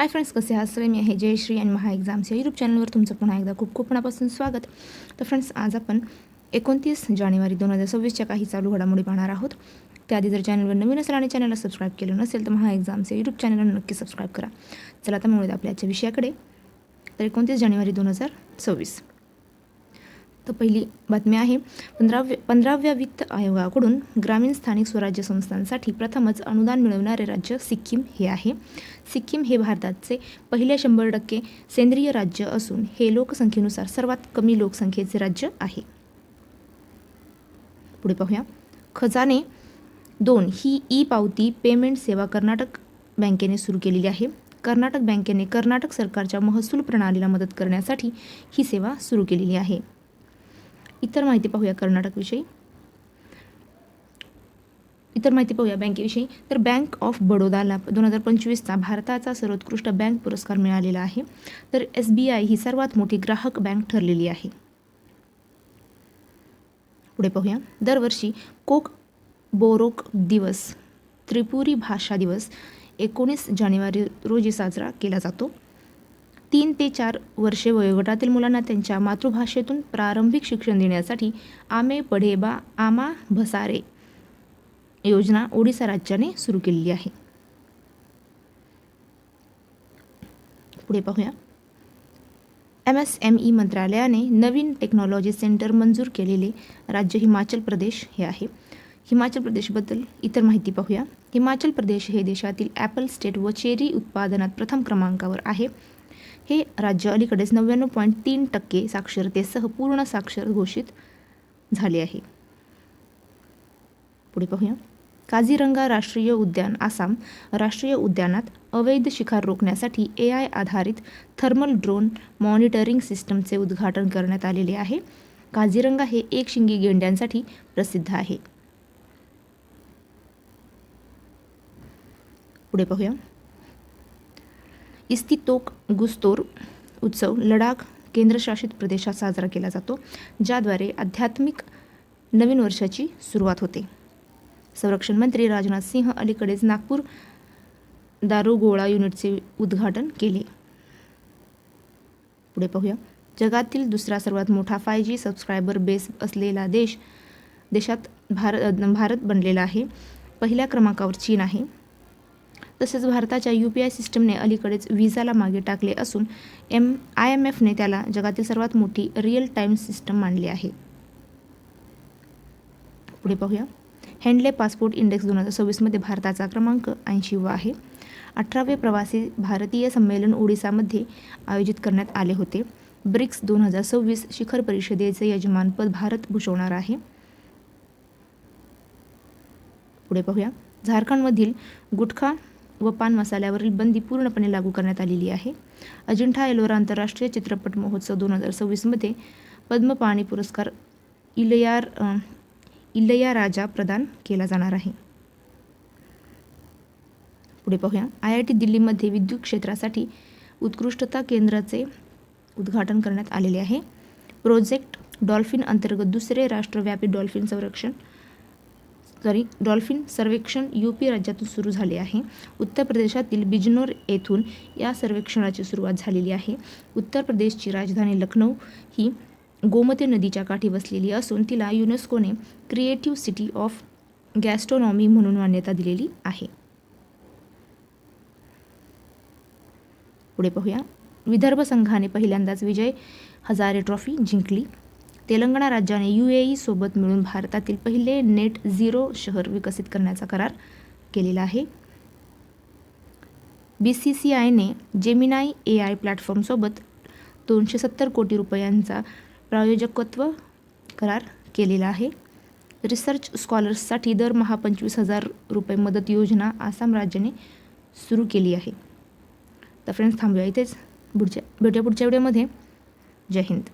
Hi friends, कसे आहात सगळे? मी आहे जयश्री आणि महा एक्झाम्स या यूट्यूब चॅनलवर तुमचं पुन्हा एकदा खूप खूप मनापासून स्वागत. तर फ्रेंड्स, आज आपण 29 जानेवारी 2026च्या काही चालू घडामोडी पाहणार आहोत. त्याआधी जर चॅनलवर नवीन असेल आणि चॅनलला सबस्क्राईब केलं नसेल तर महा एक्झाम्स या यूट्यूब चॅनलला नक्की सबस्क्राईब करा. चला आता मिळूया आपल्या आजच्या विषयाकडे. तर 29 जानेवारी 2026. तर पहिली बातमी आहे, 15व्या वित्त आयोगाकडून ग्रामीण स्थानिक स्वराज्य संस्थांसाठी प्रथमच अनुदान मिळवणारे राज्य सिक्कीम हे आहे. सिक्कीम हे भारताचे पहिले 100% सेंद्रिय राज्य असून हे लोकसंख्येनुसार सर्वात कमी लोकसंख्येचे राज्य आहे. पुढे पाहूया. खजाने 2 ही ई पावती पेमेंट सेवा कर्नाटक बँकेने सुरू केलेली आहे. कर्नाटक बँकेने कर्नाटक सरकारच्या महसूल प्रणालीला मदत करण्यासाठी ही सेवा सुरू केलेली आहे. इतर माहिती पाहूया कर्नाटकविषयी. बँकेविषयी. तर बँक ऑफ बडोदाला 2025चा भारताचा सर्वोत्कृष्ट बँक पुरस्कार मिळालेला आहे. तर SBI ही सर्वात मोठी ग्राहक बँक ठरलेली आहे. पुढे पाहूया. दरवर्षी कोक बोरोक दिवस, त्रिपुरी भाषा दिवस 19 जानेवारी रोजी साजरा केला जातो. 3 ते 4 वर्षे वयोगटातील मुलांना त्यांच्या मातृभाषेतून प्रारंभिक शिक्षण देण्यासाठी आमे पढे बा आमा भसारे योजना ओडिसा राज्याने सुरू केलेली आहे. पुढे पाहूया. MSME मंत्रालयाने नवीन टेक्नॉलॉजी सेंटर मंजूर केलेले राज्य हिमाचल प्रदेश हे आहे. हिमाचल प्रदेशबद्दल इतर माहिती पाहूया. हिमाचल प्रदेश हे देशातील ॲपल स्टेट व चेरी उत्पादनात प्रथम क्रमांकावर आहे. हे राज्य अलीकडेच 99.3% साक्षरतेसह पूर्ण साक्षर घोषित झाले आहे. पुढे पाहूया. काझीरंगा राष्ट्रीय उद्यान आसाम राष्ट्रीय उद्यानात अवैध शिकार रोखण्यासाठी AI आधारित थर्मल ड्रोन मॉनिटरिंग सिस्टमचे उद्घाटन करण्यात आलेले आहे. काझीरंगा हे एकशिंगी गेंड्यांसाठी प्रसिद्ध आहे. पुढे पाहूया. इस्तितोक गुस्तोर उत्सव लडाख केंद्रशासित प्रदेशात साजरा केला जातो, ज्याद्वारे आध्यात्मिक नवीन वर्षाची सुरुवात होते. संरक्षण मंत्री राजनाथ सिंह अलीकडेच नागपूर दारुगोळा युनिटचे उद्घाटन केले. पुढे पाहूया. जगातील दुसरा सर्वात मोठा 5G सबस्क्रायबर बेस असलेला देशात भारत बनलेला आहे. पहिल्या क्रमांकावर चीन आहे. तसेच भारताच्या UPI सिस्टमने अलीकडेच व्हिसाला मागे टाकले असून IMFने त्याला जगातील सर्वात मोठी रिअल टाईम सिस्टम मानली आहे. पुढे पाहूया. हँडले पासपोर्ट इंडेक्स 2026मध्ये भारताचा क्रमांक 80वा आहे. 18वे प्रवासी भारतीय संमेलन ओडिसामध्ये आयोजित करण्यात आले होते. ब्रिक्स 2026 शिखर परिषदेचे यजमानपद भारत भूषवणार आहे. पुढे पाहूया. झारखंडमधील गुटखा व पान मसाल्यावरील बंदी पूर्णपणे लागू करण्यात आलेली आहे. अजिंठा एलोरा आंतरराष्ट्रीय चित्रपट महोत्सव 2026मध्ये पद्मपाणी पुरस्कार इलैयाराजा प्रदान केला जाणार आहे. पुढे पाहूया. IIT दिल्लीमध्ये विद्युत क्षेत्रासाठी उत्कृष्टता केंद्राचे उद्घाटन करण्यात आलेले आहे. प्रोजेक्ट डॉल्फिन अंतर्गत दुसरे राष्ट्रव्यापी डॉल्फिन सर्वेक्षण UP राज्यातून सुरू झाले आहे. उत्तर प्रदेशातील बिजनोर येथून या सर्वेक्षणाची सुरुवात झालेली आहे. उत्तर प्रदेशची राजधानी लखनौ ही गोमती नदीच्या काठी बसलेली असून तिला युनेस्कोने क्रिएटिव्ह सिटी ऑफ गॅस्ट्रोनॉमी म्हणून मान्यता दिलेली आहे. पुढे पाहूया. विदर्भ संघाने पहिल्यांदाच विजय हजारे ट्रॉफी जिंकली. तेलंगणा राज्याने UAE सोबत मिळून भारतातील पहिले नेट झिरो शहर विकसित करण्याचा करार केलेला आहे. BCCIने जेमिनाई AI प्लॅटफॉर्मसोबत 270 कोटी रुपयांचा प्रायोजकत्व करार केलेला आहे. रिसर्च स्कॉलर्ससाठी दरमहा 25,000 रुपये मदत योजना आसाम राज्याने सुरू केली आहे. तर फ्रेंड्स, थांबूया इथेच. भेटूया पुढच्या व्हिडिओमध्ये. जय हिंद.